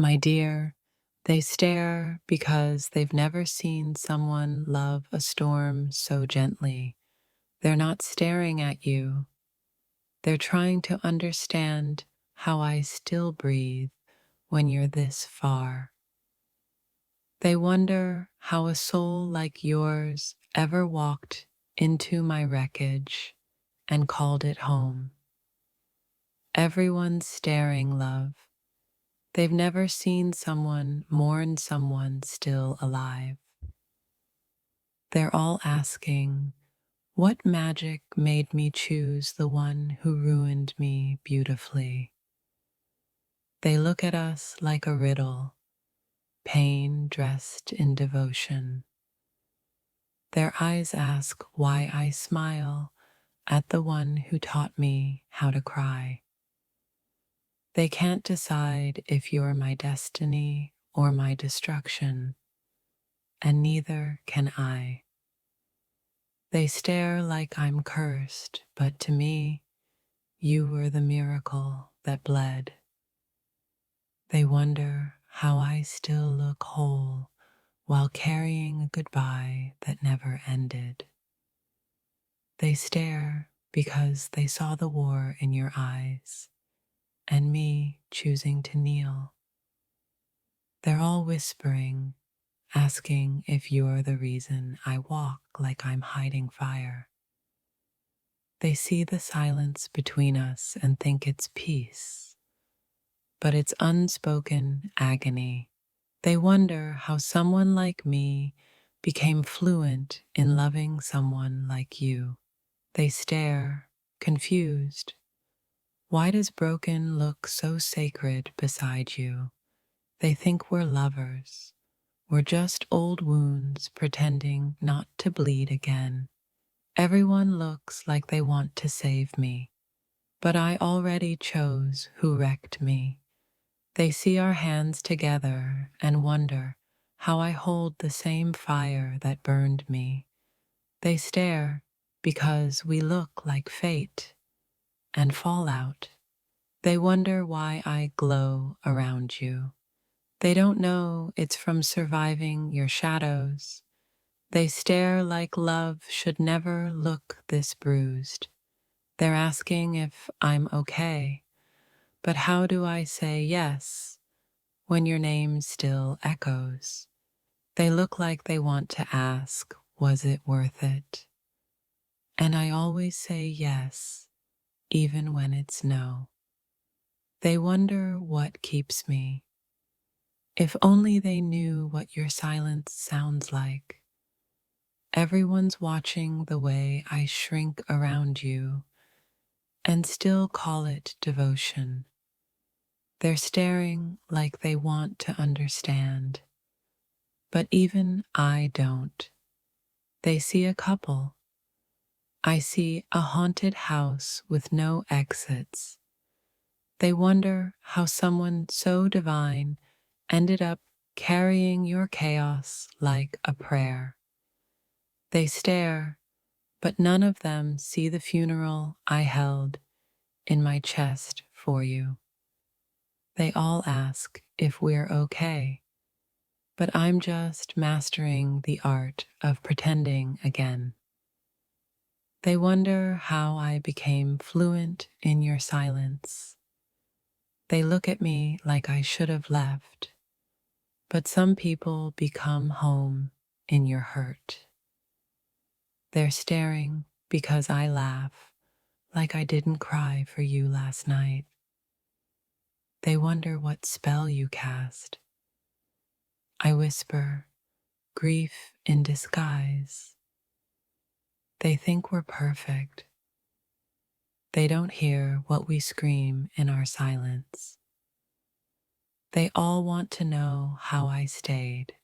My dear, they stare because they've never seen someone love a storm so gently. They're not staring at you. They're trying to understand how I still breathe when you're this far. They wonder how a soul like yours ever walked into my wreckage and called it home. Everyone's staring, love. They've never seen someone mourn someone still alive. They're all asking, what magic made me choose the one who ruined me beautifully? They look at us like a riddle, pain dressed in devotion. Their eyes ask why I smile at the one who taught me how to cry. They can't decide if you're my destiny or my destruction, and neither can I. They stare like I'm cursed, but to me, you were the miracle that bled. They wonder how I still look whole while carrying a goodbye that never ended. They stare because they saw the war in your eyes and me choosing to kneel. They're all whispering, asking if you're the reason I walk like I'm hiding fire. They see the silence between us and think it's peace, but it's unspoken agony. They wonder how someone like me became fluent in loving someone like you. They stare, confused. Why does broken look so sacred beside you? They think we're lovers. We're just old wounds pretending not to bleed again. Everyone looks like they want to save me, but I already chose who wrecked me. They see our hands together and wonder how I hold the same fire that burned me. They stare because we look like fate and fallout. They wonder why I glow around you. They don't know it's from surviving your shadows. They stare like love should never look this bruised. They're asking if I'm okay, but how do I say yes when your name still echoes? They look like they want to ask, was it worth it? And I always say yes, even when it's no. They wonder what keeps me. If only they knew what your silence sounds like. Everyone's watching the way I shrink around you and still call it devotion. They're staring like they want to understand, but even I don't. They see a couple. I see a haunted house with no exits. They wonder how someone so divine ended up carrying your chaos like a prayer. They stare, but none of them see the funeral I held in my chest for you. They all ask if we're okay, but I'm just mastering the art of pretending again. They wonder how I became fluent in your silence. They look at me like I should have left, but some people become home in your hurt. They're staring because I laugh like I didn't cry for you last night. They wonder what spell you cast. I whisper, grief in disguise. They think we're perfect. They don't hear what we scream in our silence. They all want to know how I stayed.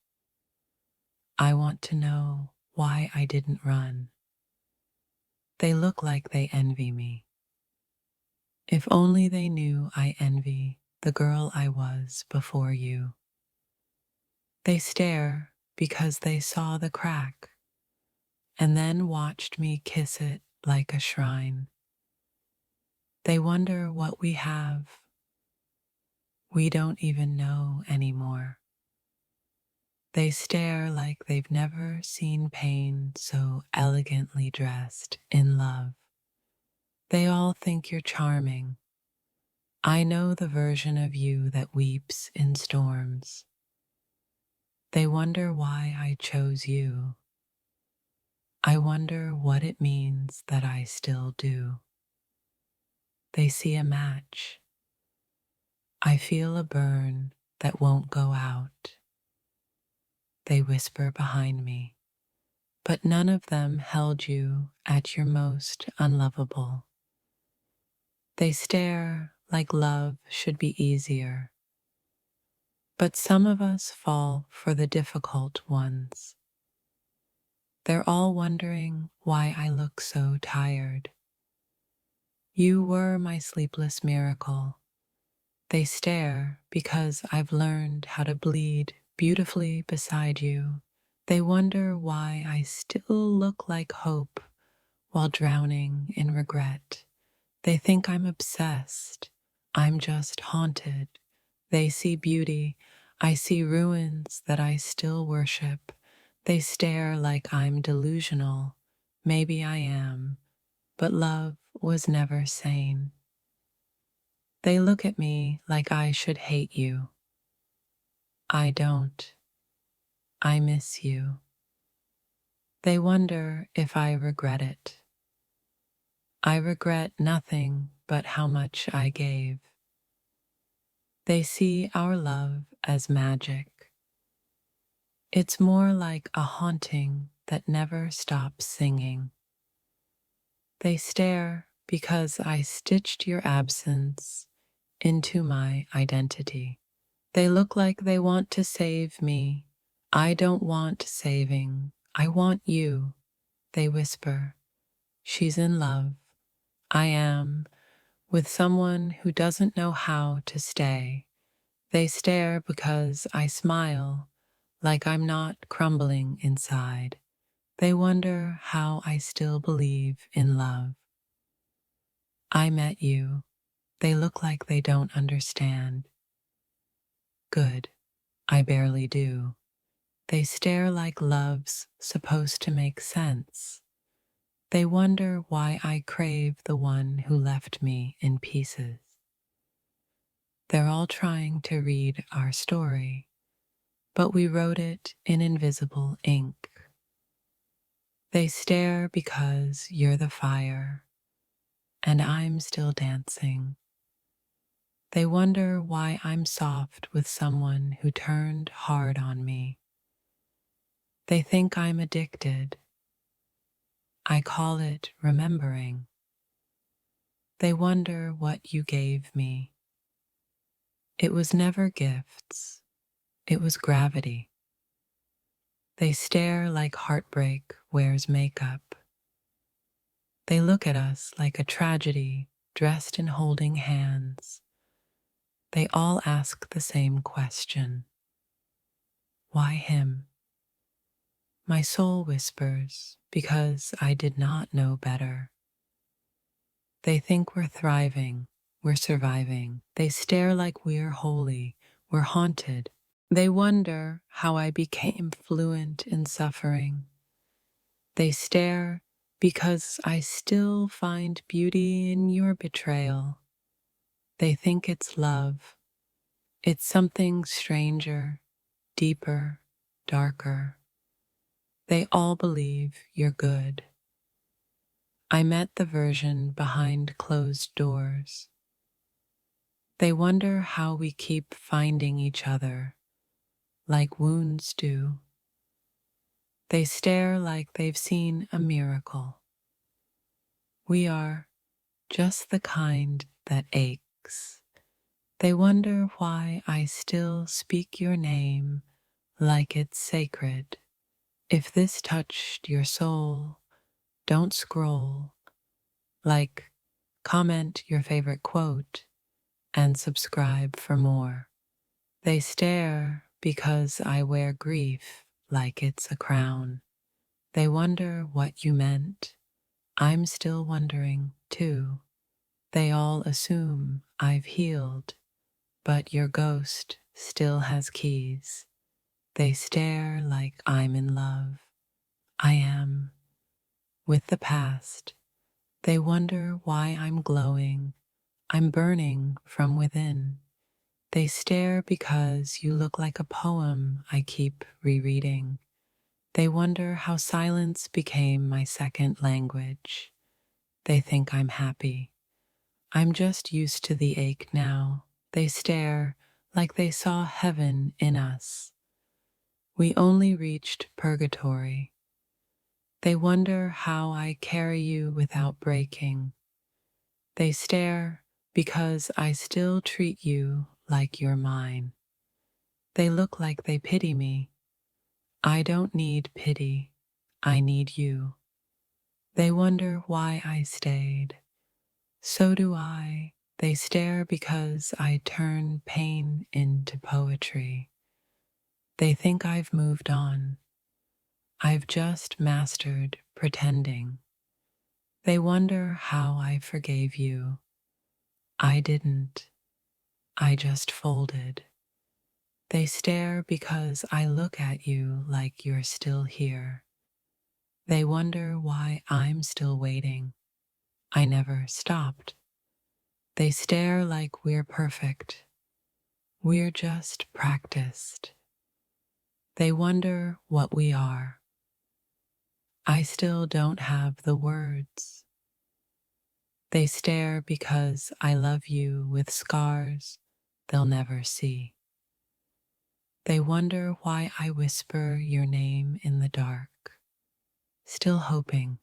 I want to know why I didn't run. They look like they envy me. If only they knew I envy the girl I was before you. They stare because they saw the crack and then watched me kiss it like a shrine. They wonder what we have. we don't even know anymore. They stare like they've never seen pain so elegantly dressed in love. They all think you're charming. I know the version of you that weeps in storms. They wonder why I chose you. I wonder what it means that I still do. They see a match. I feel a burn that won't go out. They whisper behind me, but none of them held you at your most unlovable. They stare like love should be easier, but some of us fall for the difficult ones. They're all wondering why I look so tired. You were my sleepless miracle. They stare because I've learned how to bleed beautifully beside you. They wonder why I still look like hope while drowning in regret. They think I'm obsessed. I'm just haunted. They see beauty. I see ruins that I still worship. They stare like I'm delusional. Maybe I am, but love was never sane. They look at me like I should hate you. I don't. I miss you. They wonder if I regret it. I regret nothing but how much I gave. They see our love as magic. It's more like a haunting that never stops singing. They stare because I stitched your absence into my identity. They look like they want to save me. I don't want saving. I want you. They whisper. She's in love. I am, with someone who doesn't know how to stay. They stare because I smile like I'm not crumbling inside. They wonder how I still believe in love. I met you. They look like they don't understand. Good. I barely do. They stare like love's supposed to make sense. They wonder why I crave the one who left me in pieces. They're all trying to read our story, but we wrote it in invisible ink. They stare because you're the fire, and I'm still dancing. They wonder why I'm soft with someone who turned hard on me. They think I'm addicted. I call it remembering. They wonder what you gave me. It was never gifts. It was gravity. They stare like heartbreak wears makeup. They look at us like a tragedy dressed in holding hands. They all ask the same question. Why him? My soul whispers because I did not know better. They think we're thriving, we're surviving. They stare like we're holy, we're haunted. They wonder how I became fluent in suffering. They stare because I still find beauty in your betrayal. They think it's love. It's something stranger, deeper, darker. They all believe you're good. I met the version behind closed doors. They wonder how we keep finding each other, like wounds do. They stare like they've seen a miracle. We are just the kind that aches. They wonder why I still speak your name like it's sacred. If this touched your soul, don't scroll. Like, comment your favorite quote, and subscribe for more. They stare because I wear grief like it's a crown. They wonder what you meant. I'm still wondering, too. They all assume I've healed, but your ghost still has keys. They stare like I'm in love. I am with the past. They wonder why I'm glowing. I'm burning from within. They stare because you look like a poem I keep rereading. They wonder how silence became my second language. They think I'm happy. I'm just used to the ache now. They stare like they saw heaven in us. We only reached purgatory. They wonder how I carry you without breaking. They stare because I still treat you like you're mine. They look like they pity me. I don't need pity. I need you. They wonder why I stayed. So do I. They stare because I turn pain into poetry. They think I've moved on. I've just mastered pretending. They wonder how I forgave you. I didn't. I just folded. They stare because I look at you like you're still here. They wonder why I'm still waiting. I never stopped. They stare like we're perfect. We're just practiced. They wonder what we are. I still don't have the words. They stare because I love you with scars they'll never see. They wonder why I whisper your name in the dark, still hoping.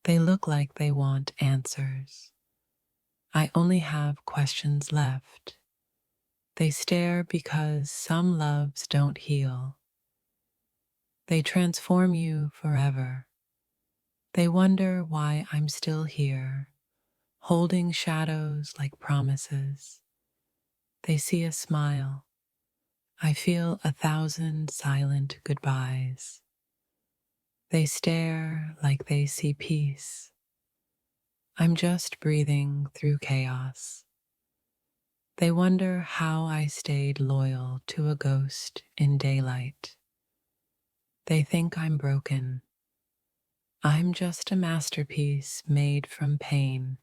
They look like they want answers. I only have questions left. They stare because some loves don't heal. They transform you forever. They wonder why I'm still here, holding shadows like promises. They see a smile. I feel 1,000 silent goodbyes. They stare like they see peace. I'm just breathing through chaos. They wonder how I stayed loyal to a ghost in daylight. They think I'm broken. I'm just a masterpiece made from pain.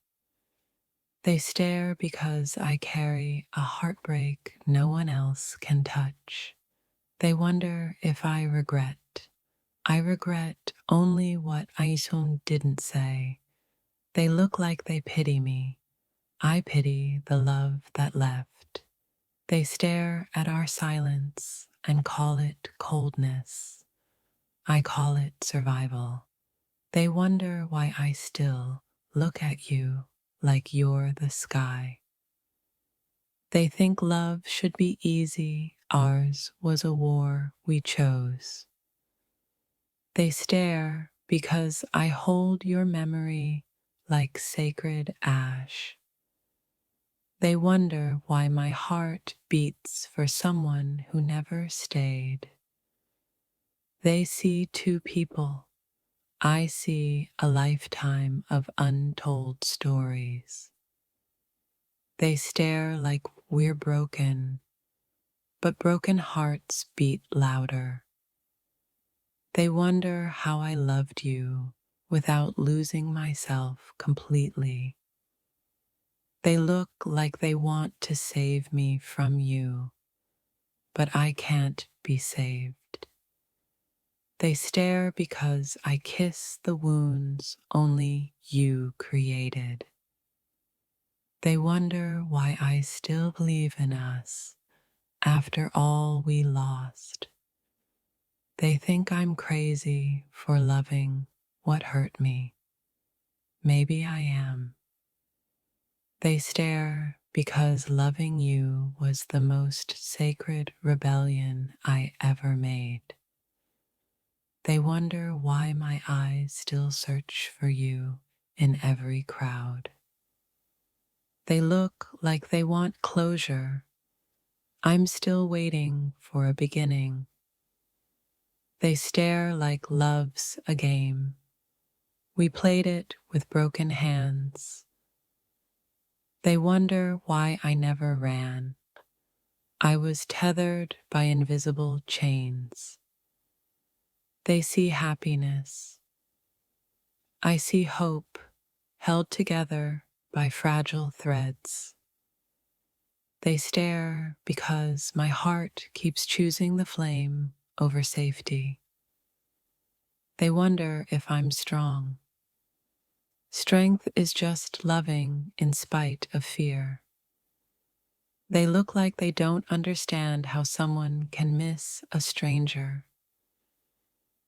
They stare because I carry a heartbreak no one else can touch. They wonder if I regret. I regret only what Aisun didn't say. They look like they pity me. I pity the love that left. They stare at our silence and call it coldness. I call it survival. They wonder why I still look at you like you're the sky. They think love should be easy. Ours was a war we chose. They stare because I hold your memory like sacred ash. They wonder why my heart beats for someone who never stayed. They see two people. I see a lifetime of untold stories. They stare like we're broken, but broken hearts beat louder. They wonder how I loved you without losing myself completely. They look like they want to save me from you, but I can't be saved. They stare because I kiss the wounds only you created. They wonder why I still believe in us after all we lost. They think I'm crazy for loving what hurt me. Maybe I am. They stare because loving you was the most sacred rebellion I ever made. They wonder why my eyes still search for you in every crowd. They look like they want closure. I'm still waiting for a beginning. They stare like love's a game. We played it with broken hands. They wonder why I never ran. I was tethered by invisible chains. They see happiness. I see hope held together by fragile threads. They stare because my heart keeps choosing the flame over safety. They wonder if I'm strong. Strength is just loving in spite of fear. They look like they don't understand how someone can miss a stranger.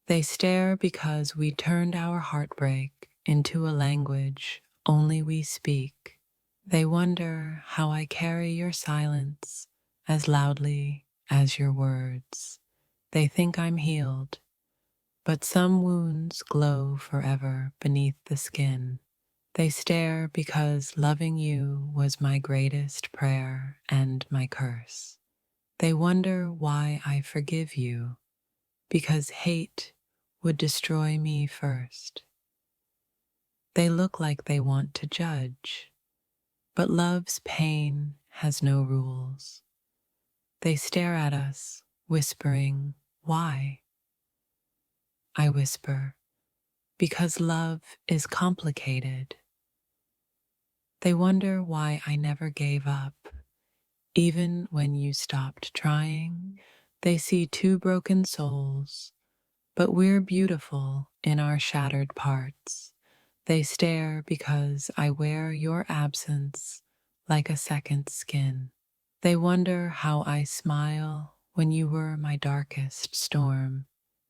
They stare because we turned our heartbreak into a language only we speak. They wonder how I carry your silence as loudly as your words. They think I'm healed, but some wounds glow forever beneath the skin. They stare because loving you was my greatest prayer and my curse. They wonder why I forgive you, because hate would destroy me first. They look like they want to judge, but love's pain has no rules. They stare at us, whispering, "Why?" I whisper, "Because love is complicated." They wonder why I never gave up. Even when you stopped trying, they see two broken souls, but we're beautiful in our shattered parts. They stare because I wear your absence like a second skin. They wonder how I smile when you were my darkest storm.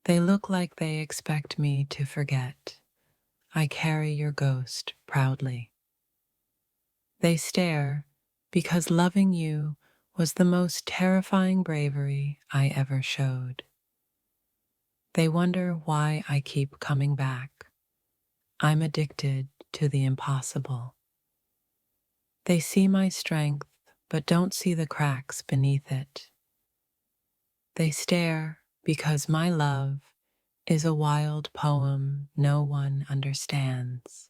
They look like they expect me to forget. I carry your ghost proudly. They stare because loving you was the most terrifying bravery I ever showed. They wonder why I keep coming back. I'm addicted to the impossible. They see my strength, but don't see the cracks beneath it. They stare because my love is a wild poem no one understands.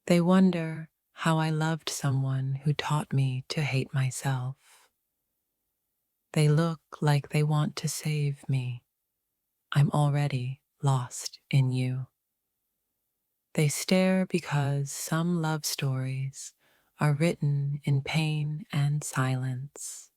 They wonder how I loved someone who taught me to hate myself. They look like they want to save me. I'm already lost in you. They stare because some love stories are written in pain and silence.